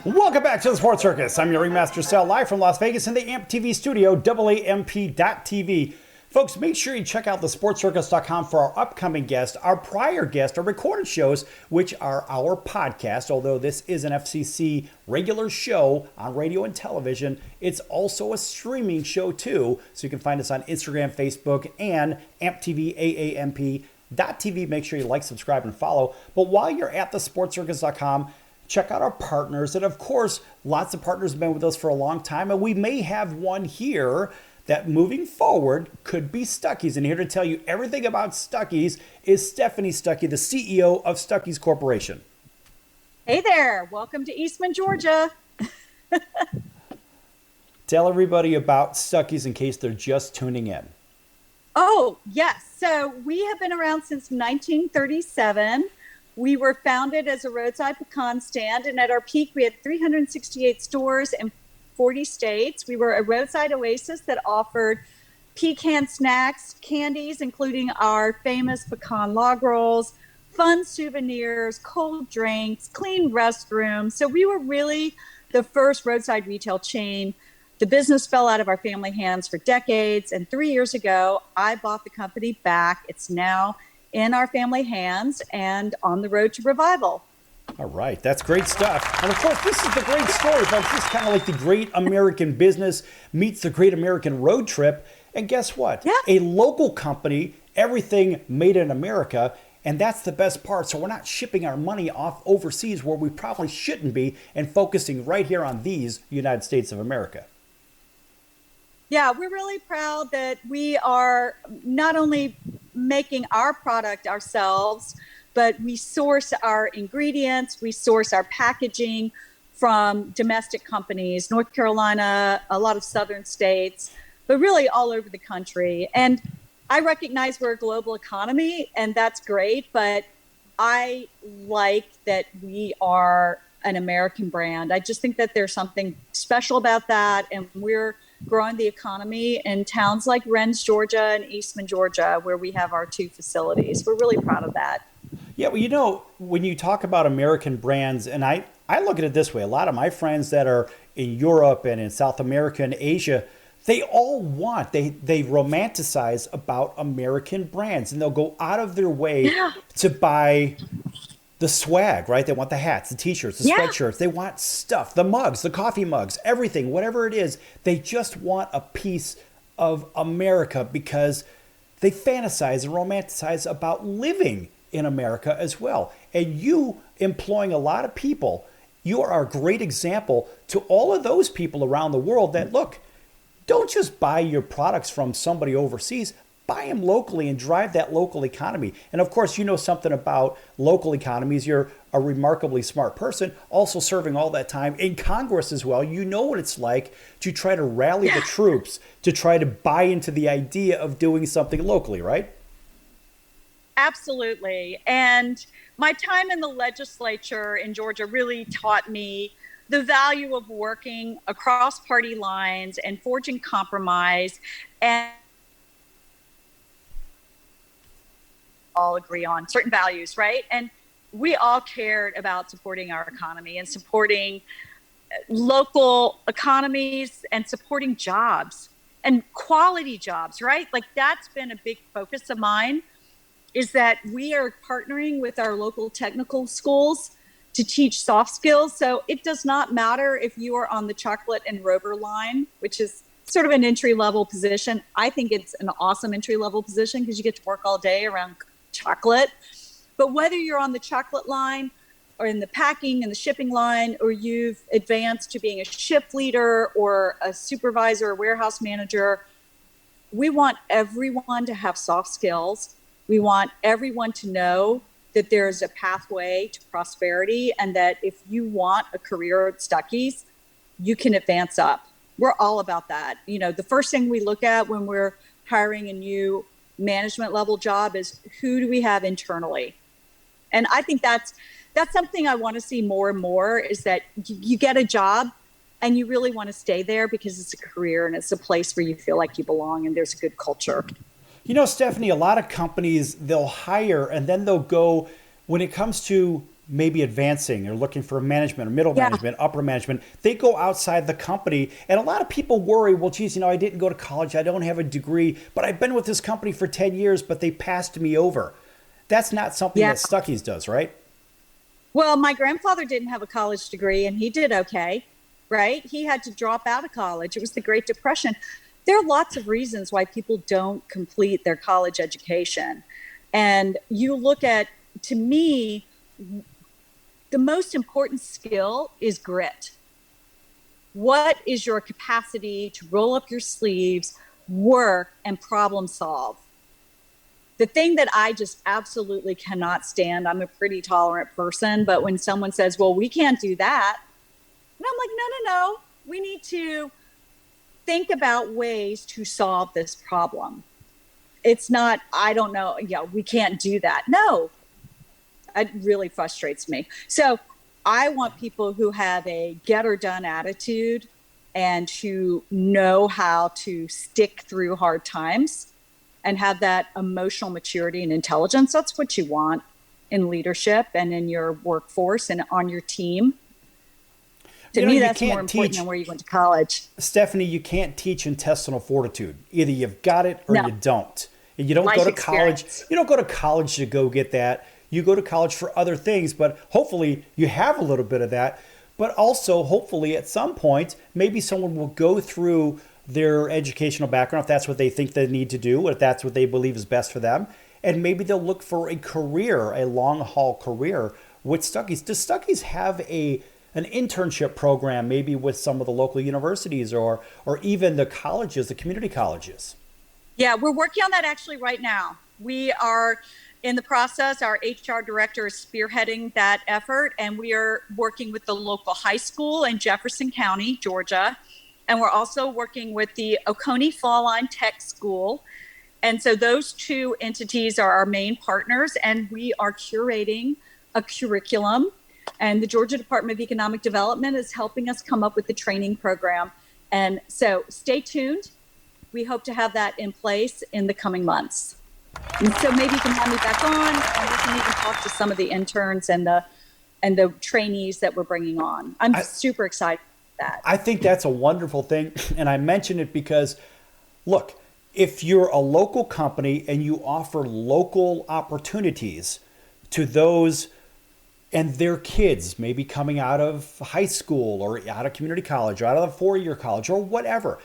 Welcome back to the Sports Circus. I'm your Ringmaster Sal, live from Las Vegas in the AMP TV studio, AAMP.TV. Folks, make sure you check out thesportscircus.com for our upcoming guests, our prior guests, our recorded shows, which are our podcast. Although this is an FCC regular show on radio and television, it's also a streaming show too. So you can find us on Instagram, Facebook, and AmpTV, AAMP.TV. Make sure you like, subscribe, and follow. But while you're at thesportscircus.com, check out our partners. And of course, lots of partners have been with us for a long time, and we may have one here that moving forward could be Stuckey's. And here to tell you everything about Stuckey's is Stephanie Stuckey, the CEO of Stuckey's Corporation. Hey there. Welcome to Eastman, Georgia. Tell everybody about Stuckey's in case they're just tuning in. Oh, yes. So we have been around since 1937. We were founded as a roadside pecan stand, and at our peak, we had 368 stores in 40 states. We were a roadside oasis that offered pecan snacks, candies, including our famous pecan log rolls, fun souvenirs, cold drinks, clean restrooms. So we were really the first roadside retail chain. The business fell out of our family hands for decades. And 3 years ago, I bought the company back. It's now in our family hands and on the road to revival. All right, that's great stuff. And of course, this is the great story, folks. This is kind of like the great American business meets the great American road trip. And guess what? Yeah. A local company, everything made in America. And that's the best part. So we're not shipping our money off overseas where we probably shouldn't be and focusing right here on these United States of America. Yeah, we're really proud that we are not only making our product ourselves, but we source our ingredients, we source our packaging from domestic companies, North Carolina, a lot of southern states, but really all over the country. And I recognize we're a global economy, and that's great, but I like that we are an American brand. I just think that there's something special about that, and we're growing the economy in towns like Rennes, Georgia, and Eastman, Georgia, where we have our 2 facilities. We're really proud of that. Yeah, well, you know, when you talk about American brands, and I look at it this way, a lot of my friends that are in Europe and in South America and Asia, they all want, they romanticize about American brands, and they'll go out of their way to buy the swag, right? They want the hats, the t-shirts, the sweatshirts. They want stuff, the mugs, the coffee mugs, everything, whatever it is. They just want a piece of America because they fantasize and romanticize about living in America as well. And you employing a lot of people, you are a great example to all of those people around the world that, look, don't just buy your products from somebody overseas, buy them locally and drive that local economy. And of course, you know something about local economies. You're a remarkably smart person, also serving all that time in Congress as well. You know what it's like to try to rally the troops, to try to buy into the idea of doing something locally, right? Absolutely. And my time in the legislature in Georgia really taught me the value of working across party lines and forging compromise, and all agree on certain values, right? And we all cared about supporting our economy and supporting local economies and supporting jobs and quality jobs, right? Like that's been a big focus of mine, is that we are partnering with our local technical schools to teach soft skills. So it does not matter if you are on the chocolate and rover line, which is sort of an entry-level position. I think it's an awesome entry-level position because you get to work all day around chocolate. But whether you're on the chocolate line or in the packing and the shipping line, or you've advanced to being a shift leader or a supervisor or warehouse manager, we want everyone to have soft skills. We want everyone to know that there's a pathway to prosperity, and that if you want a career at Stuckey's, you can advance up. We're all about that. You know, the first thing we look at when we're hiring a new management level job is who do we have internally? And I think that's something I want to see more and more, is that you get a job and you really want to stay there because it's a career and it's a place where you feel like you belong and there's a good culture. You know, Stephanie, a lot of companies, they'll hire and then they'll go, when it comes to maybe advancing or looking for management or middle management, upper management, they go outside the company. And a lot of people worry, well, geez, I didn't go to college. I don't have a degree, but I've been with this company for 10 years, but they passed me over. That's not something that Stuckey's does, right? Well, my grandfather didn't have a college degree and he did okay, right? He had to drop out of college. It was the Great Depression. There are lots of reasons why people don't complete their college education. And you look at, to me, the most important skill is grit. What is your capacity to roll up your sleeves, work, and problem solve? The thing that I just absolutely cannot stand, I'm a pretty tolerant person, but when someone says, well, we can't do that, and I'm like, no. We need to think about ways to solve this problem. It's not, I don't know, we can't do that. No, it really frustrates me. So I want people who have a get or done attitude and who know how to stick through hard times and have that emotional maturity and intelligence. That's what you want in leadership and in your workforce and on your team. To me, that's more important than where you went to college. Stephanie, you can't teach intestinal fortitude. Either you've got it or you don't. And you don't go to college. You don't go to college to go get that. You go to college for other things, but hopefully you have a little bit of that. But also, hopefully at some point, maybe someone will go through their educational background, if that's what they think they need to do, if that's what they believe is best for them. And maybe they'll look for a career, a long haul career with Stuckey's. Does Stuckey's have an internship program, maybe with some of the local universities or even the colleges, the community colleges? Yeah, we're working on that actually right now. We are in the process. Our HR director is spearheading that effort, and we are working with the local high school in Jefferson County, Georgia. And we're also working with the Oconee Fall Line Tech School. And so those two entities are our main partners, and we are curating a curriculum. And the Georgia Department of Economic Development is helping us come up with the training program. And so stay tuned. We hope to have that in place in the coming months. And so maybe you can have me back on, and we can even talk to some of the interns and the trainees that we're bringing on. I'm super excited about that. I think that's a wonderful thing. And I mention it because, look, if you're a local company and you offer local opportunities to those and their kids maybe coming out of high school or out of community college or out of a four-year college or whatever,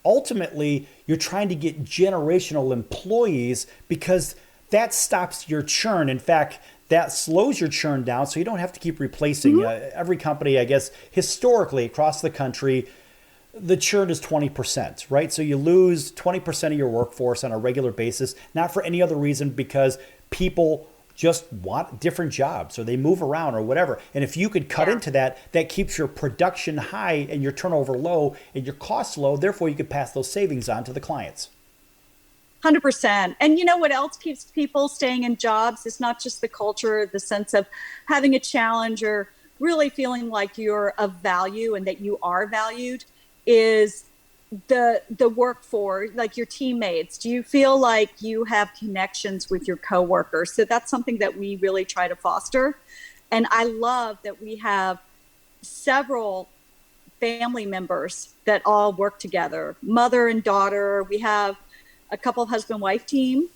ultimately you're trying to get generational employees because that stops your churn. In fact, that slows your churn down so you don't have to keep replacing. Every company, I guess, historically across the country, the churn is 20%, right? So you lose 20% of your workforce on a regular basis, not for any other reason, because people just want different jobs or they move around or whatever. And if you could cut into that, that keeps your production high and your turnover low and your costs low. Therefore, you could pass those savings on to the clients. 100%. And you know what else keeps people staying in jobs? It's not just the culture, the sense of having a challenge or really feeling like you're of value and that you are valued, is the workforce, like your teammates. Do you feel like you have connections with your coworkers? So that's something that we really try to foster. And I love that we have several family members that all work together, mother and daughter. We have a couple husband-wife team.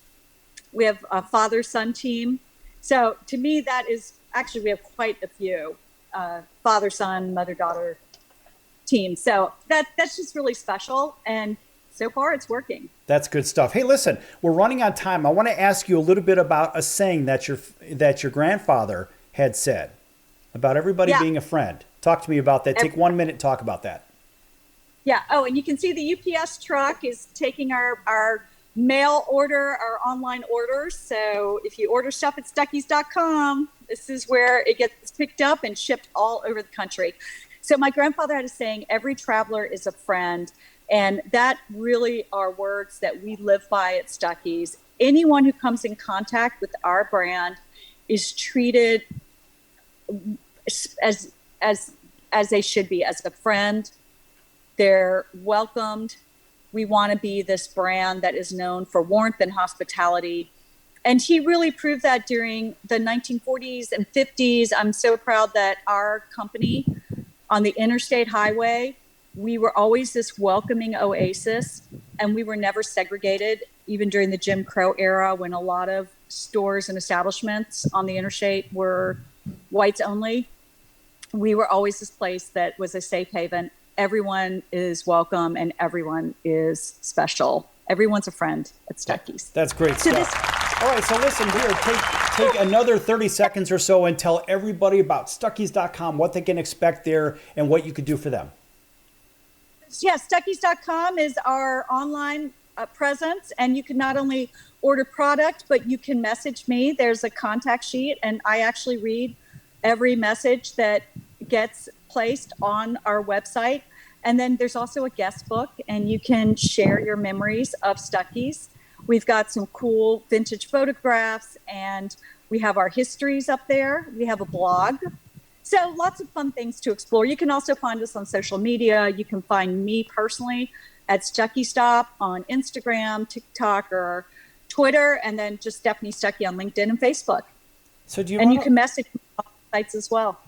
We have a father-son team. So to me, that is actually, we have quite a few father-son, mother-daughter teams. So that's just really special. And so far it's working. That's good stuff. Hey, listen, we're running on time. I want to ask you a little bit about a saying that your grandfather had said about everybody being a friend. Talk to me about that. Take 1 minute, talk about that. Yeah. Oh, and you can see the UPS truck is taking our mail order, our online orders. So if you order stuff at Stuckeys.com, this is where it gets picked up and shipped all over the country. So my grandfather had a saying, every traveler is a friend. And that really are words that we live by at Stuckey's. Anyone who comes in contact with our brand is treated as they should be, as a friend. They're welcomed. We want to be this brand that is known for warmth and hospitality. And he really proved that during the 1940s and 50s. I'm so proud that our company on the interstate highway, we were always this welcoming oasis, and we were never segregated, even during the Jim Crow era when a lot of stores and establishments on the interstate were whites only. We were always this place that was a safe haven. Everyone is welcome and everyone is special. Everyone's a friend at Stuckey's. That's great stuff. All right, so listen here, take another 30 seconds or so and tell everybody about Stuckeys.com, what they can expect there, and what you could do for them. Yes, Stuckeys.com is our online presence, and you can not only order product, but you can message me. There's a contact sheet, and I actually read every message that gets placed on our website. And then there's also a guest book, and you can share your memories of Stuckey's. We've got some cool vintage photographs, and we have our histories up there. We have a blog. So lots of fun things to explore. You can also find us on social media. You can find me personally at Stuckey Stop on Instagram, TikTok, or Twitter, and then just Stephanie Stuckey on LinkedIn and Facebook. So do you you can message me on sites as well.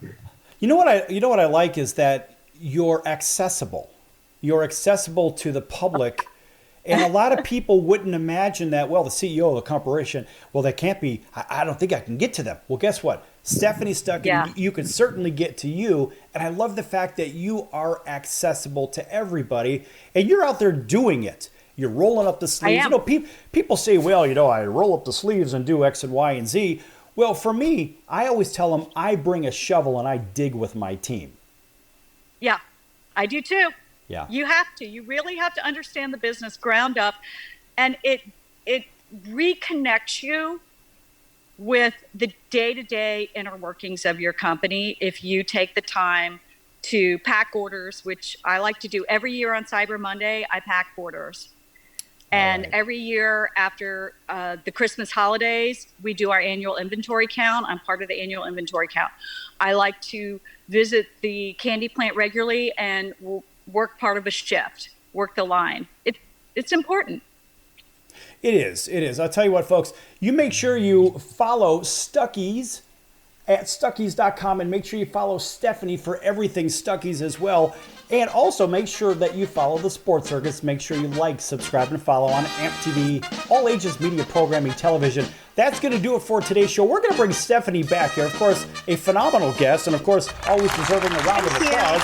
You know what I like is that you're accessible. You're accessible to the public. And a lot of people wouldn't imagine that, well, the CEO of the corporation, well, that can't be, I don't think I can get to them. Well, guess what? Stephanie Stuckey, you can certainly get to you. And I love the fact that you are accessible to everybody. And you're out there doing it. You're rolling up the sleeves. You know, people say, well, I roll up the sleeves and do X and Y and Z. Well, for me, I always tell them I bring a shovel and I dig with my team. Yeah, I do too. Yeah. You have to. You really have to understand the business ground up, and it reconnects you with the day-to-day inner workings of your company if you take the time to pack orders, which I like to do every year on Cyber Monday. I pack orders. And every year after the Christmas holidays, we do our annual inventory count. I'm part of the annual inventory count. I like to visit the candy plant regularly and work part of a shift, work the line. It's important. It is. I'll tell you what, folks, you make sure you follow Stuckey's at Stuckeys.com, and make sure you follow Stephanie for everything Stuckey's as well. And also make sure that you follow the Sports Circus. Make sure you like, subscribe, and follow on AMP TV, all ages media programming television. That's going to do it for today's show. We're going to bring Stephanie back here. Of course, a phenomenal guest, and of course, always deserving a round of applause.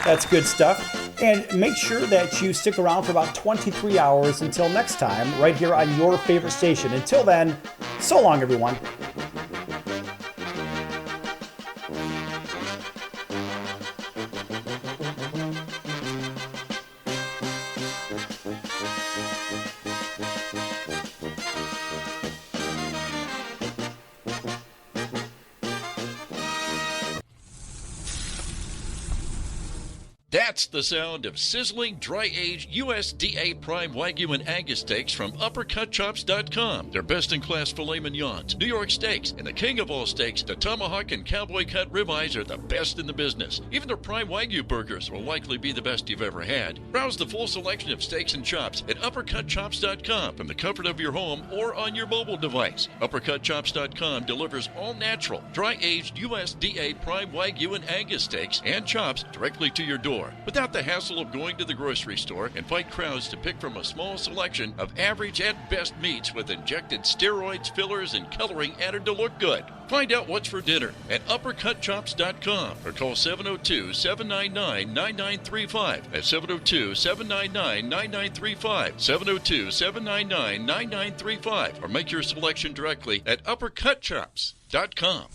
That's good stuff. And make sure that you stick around for about 23 hours until next time, right here on your favorite station. Until then, so long, everyone. That's the sound of sizzling, dry-aged USDA Prime Wagyu and Angus steaks from UpperCutChops.com. Their best-in-class filet mignons, New York steaks, and the king of all steaks, the tomahawk and cowboy cut ribeyes are the best in the business. Even their Prime Wagyu burgers will likely be the best you've ever had. Browse the full selection of steaks and chops at UpperCutChops.com from the comfort of your home or on your mobile device. UpperCutChops.com delivers all-natural, dry-aged USDA Prime Wagyu and Angus steaks and chops directly to your door, without the hassle of going to the grocery store and fight crowds to pick from a small selection of average at best meats with injected steroids, fillers, and coloring added to look good. Find out what's for dinner at UpperCutChops.com or call 702-799-9935. That's 702-799-9935. 702-799-9935. Or make your selection directly at UpperCutChops.com.